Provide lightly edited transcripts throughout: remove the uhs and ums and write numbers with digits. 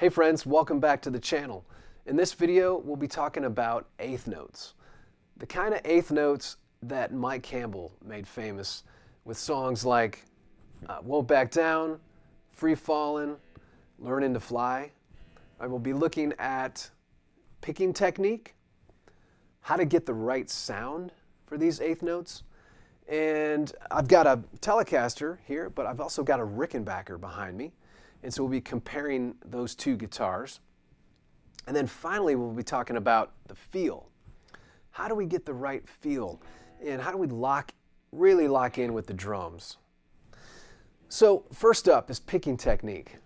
Hey friends, welcome back to the channel. In this video, we'll be talking about eighth notes. The kind of eighth notes that Mike Campbell made famous with songs like Won't Back Down, Free Fallin', Learning to Fly. I will be looking at picking technique, how to get the right sound for these eighth notes. And I've got a Telecaster here, but I've also got a Rickenbacker behind me. And so we'll be comparing those two guitars. And then finally, we'll be talking about the feel. How do we get the right feel? And how do we really lock in with the drums? So first up is picking technique.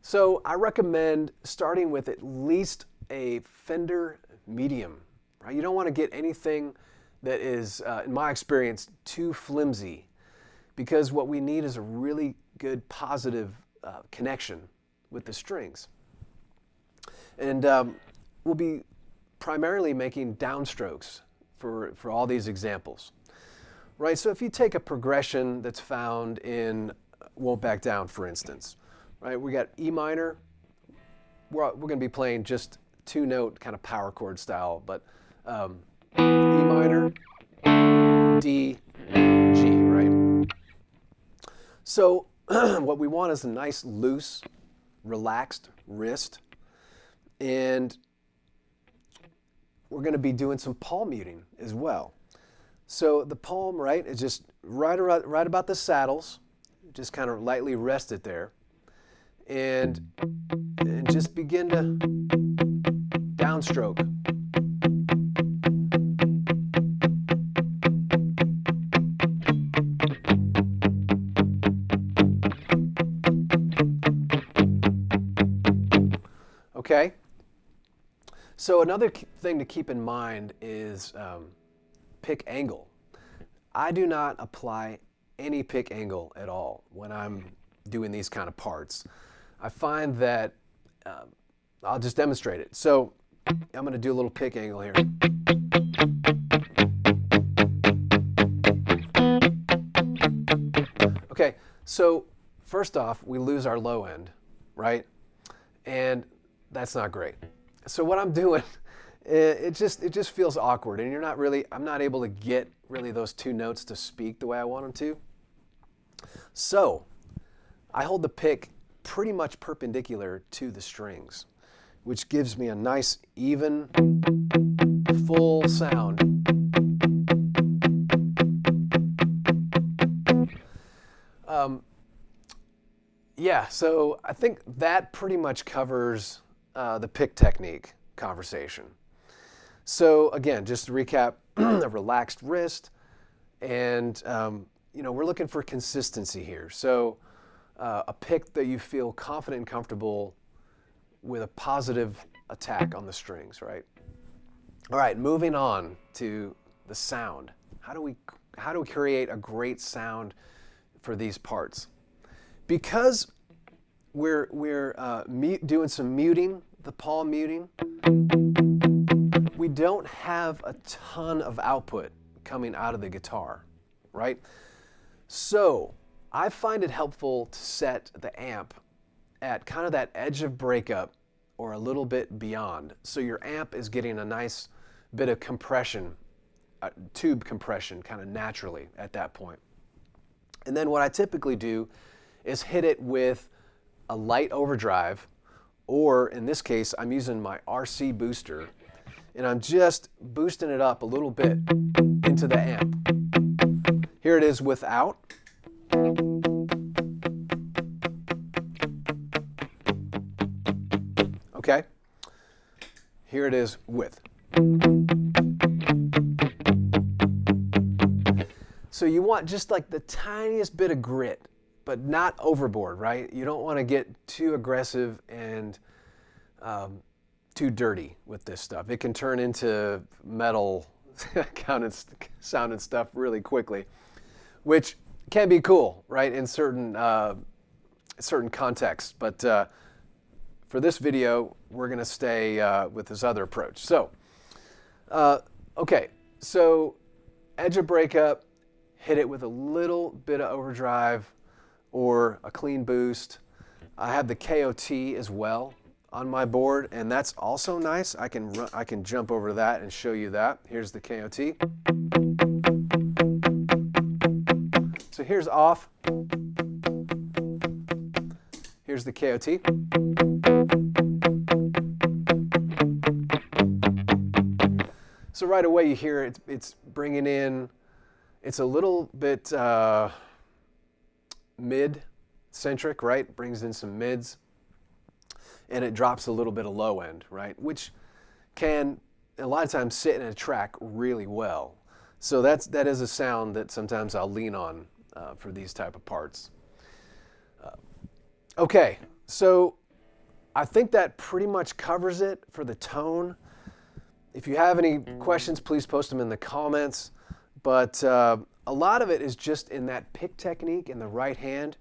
So I recommend starting with at least a Fender medium. Right? You don't want to get anything that is, in my experience, too flimsy, because what we need is a really good positive connection with the strings. And we'll be primarily making downstrokes for all these examples. Right, so if you take a progression that's found in Won't Back Down, for instance, right, we got E minor, we're going to be playing just two-note kind of power chord style, but E minor, D, G, right? So what we want is a nice, loose, relaxed wrist. And we're going to be doing some palm muting as well. So the palm, right, is just right about the saddles. Just kind of lightly rest it there. And just begin to downstroke. Okay, so another thing to keep in mind is pick angle. I do not apply any pick angle at all when I'm doing these kind of parts. I find that I'll just demonstrate it. So I'm going to do a little pick angle here. Okay, so first off, we lose our low end, right? And that's not great. So what I'm doing, it just feels awkward, and I'm not able to get really those two notes to speak the way I want them to. So I hold the pick pretty much perpendicular to the strings, which gives me a nice, even, full sound. Yeah, so I think that pretty much covers the pick technique conversation. So again, just to recap, a relaxed wrist, and we're looking for consistency here. So a pick that you feel confident and comfortable with a positive attack on the strings, right? All right, moving on to the sound. How do we create a great sound for these parts? Because we're doing some muting, the palm muting, we don't have a ton of output coming out of the guitar, right? So I find it helpful to set the amp at kind of that edge of breakup or a little bit beyond. So your amp is getting a nice bit of compression, tube compression kind of naturally at that point. And then what I typically do is hit it with a light overdrive, or in this case, I'm using my RC booster, and I'm just boosting it up a little bit into the amp. Here it is without. Okay. Here it is with. So you want just like the tiniest bit of grit, but not overboard, right? You don't want to get too aggressive and too dirty with this stuff. It can turn into metal sounding stuff really quickly, which can be cool, right, in certain contexts. But for this video, we're going to stay with this other approach. So, okay, so edge of breakup, hit it with a little bit of overdrive or a clean boost. I have the KOT as well. on my board, and that's also nice. I can jump over to that and show you that. Here's the KOT. So here's off. Here's the KOT. So right away you hear it's bringing in, it's a little bit mid-centric, right? Brings in some mids, and it drops a little bit of low end, right? Which can a lot of times sit in a track really well. So that is a sound that sometimes I'll lean on for these type of parts. Okay, so I think that pretty much covers it for the tone. If you have any questions, please post them in the comments. But a lot of it is just in that pick technique in the right hand.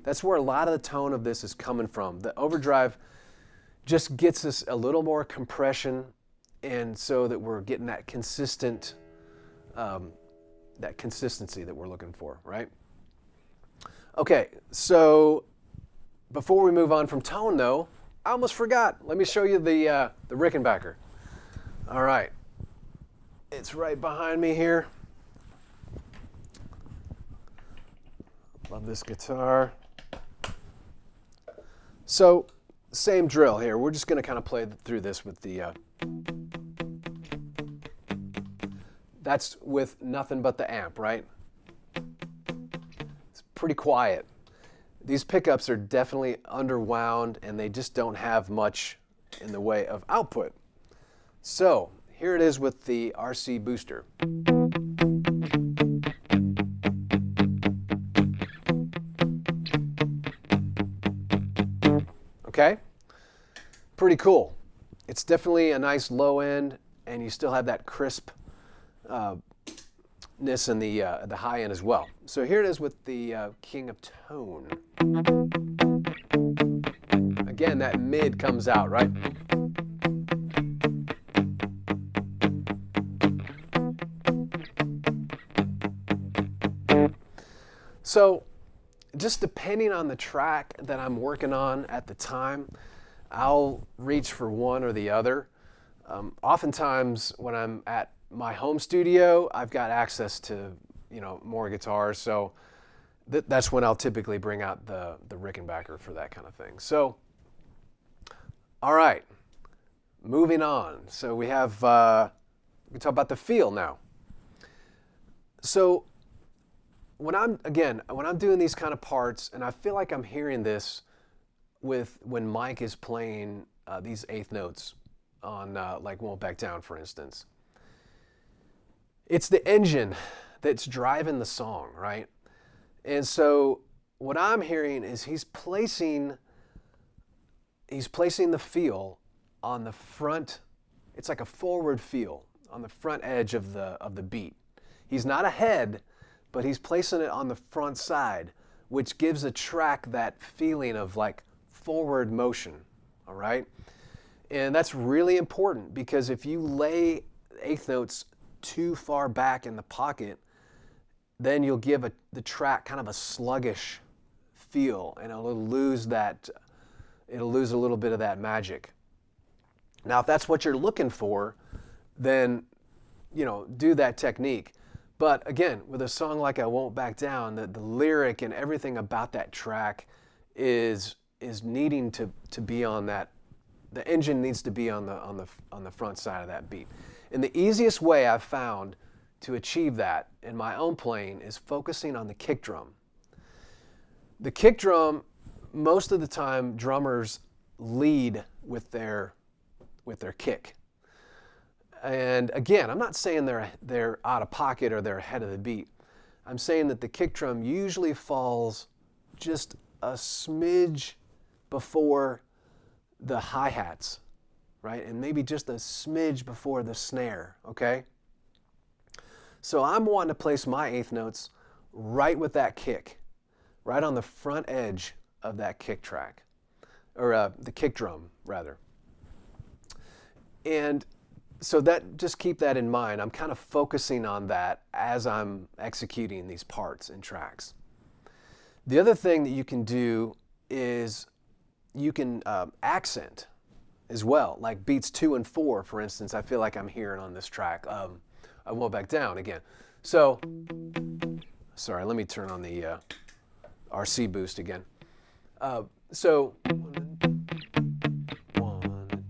That's where a lot of the tone of this is coming from. The overdrive just gets us a little more compression, and so that we're getting that consistent, that consistency that we're looking for, right? Okay, so before we move on from tone, though, I almost forgot. Let me show you the Rickenbacker. All right, it's right behind me here. Love this guitar. So, same drill here. We're just going to kind of play through this with the... that's with nothing but the amp, right? It's pretty quiet. These pickups are definitely underwound, and they just don't have much in the way of output. So, here it is with the RC booster. Okay? Pretty cool. It's definitely a nice low end, and you still have that crispness in the high end as well. So here it is with the King of Tone. Again, that mid comes out, right? So just depending on the track that I'm working on at the time, I'll reach for one or the other. Oftentimes when I'm at my home studio, I've got access to, more guitars, so that's when I'll typically bring out the Rickenbacker for that kind of thing. So, all right, moving on. So we have, we talk about the feel now. So when I'm doing these kind of parts, and I feel like I'm hearing this when Mike is playing these eighth notes on like Won't Back Down, for instance. It's the engine that's driving the song, right? And so what I'm hearing is he's placing the feel on the front. It's like a forward feel on the front edge of the beat. He's not ahead, but he's placing it on the front side, which gives a track that feeling of like forward motion, all right? And that's really important, because if you lay eighth notes too far back in the pocket, then you'll give the track kind of a sluggish feel, and it'll lose a little bit of that magic. Now, if that's what you're looking for, then, do that technique. But again, with a song like I Won't Back Down, the lyric and everything about that track is needing to be on that. The engine needs to be on the front side of that beat. And the easiest way I've found to achieve that in my own playing is focusing on the kick drum. The kick drum, most of the time, drummers lead with their kick. And again, I'm not saying they're out of pocket or they're ahead of the beat. I'm saying that the kick drum usually falls just a smidge before the hi-hats, right? And maybe just a smidge before the snare, okay? So I'm wanting to place my eighth notes right with that kick, right on the front edge of that kick track, or the kick drum, rather. And so just keep that in mind. I'm kind of focusing on that as I'm executing these parts and tracks. The other thing that you can do is you can accent as well, like beats 2 and 4, for instance. I feel like I'm hearing on this track. I won't back down again. So, sorry, let me turn on the RC boost again. So, 1,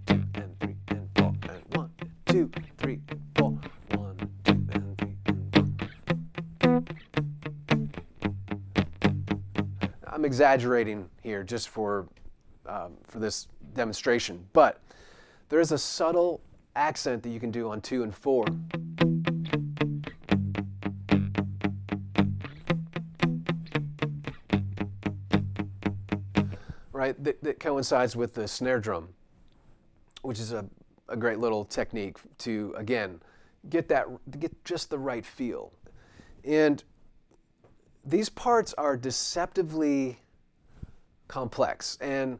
2, and 3, and 4, and 1, 2, 3, 4, 1, 2, and 3, and 4. I'm exaggerating here just for this demonstration, but there is a subtle accent that you can do on 2 and 4. Right, that coincides with the snare drum, which is a great little technique to, again, get just the right feel. And these parts are deceptively complex, and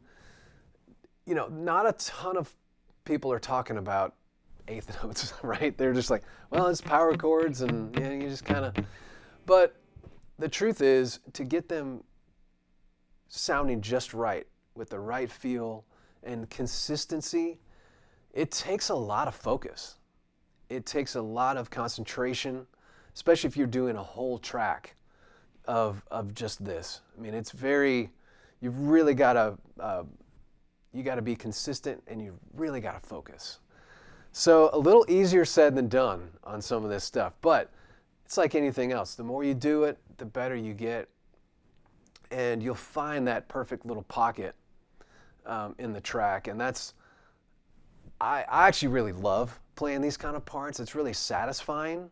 you know, not a ton of people are talking about eighth notes, right? They're just like, well, it's power chords, and yeah, you just kind of. But the truth is, to get them sounding just right, with the right feel and consistency, it takes a lot of focus. It takes a lot of concentration, especially if you're doing a whole track of just this. I mean, it's very, you've really got to, you got to be consistent, and you really got to focus. So a little easier said than done on some of this stuff, but it's like anything else. The more you do it, the better you get, and you'll find that perfect little pocket in the track. And that's, I actually really love playing these kind of parts. It's really satisfying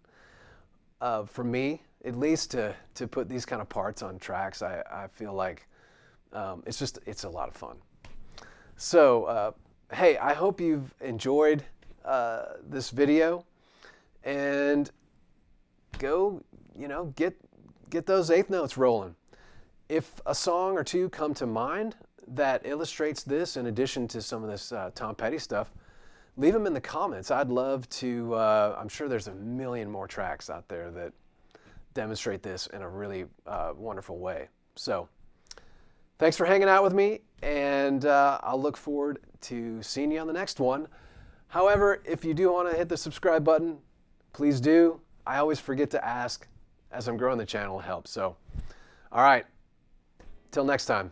for me, at least, to put these kind of parts on tracks. I feel like it's a lot of fun. So hey, I hope you've enjoyed this video, and go, you know, get those eighth notes rolling. If a song or two come to mind that illustrates this, in addition to some of this Tom Petty stuff, leave them in the comments. I'd love to, I'm sure there's a million more tracks out there that demonstrate this in a really wonderful way. So thanks for hanging out with me, and I'll look forward to seeing you on the next one. However, if you do want to hit the subscribe button, please do. I always forget to ask as I'm growing the channel, it helps. So, all right, till next time.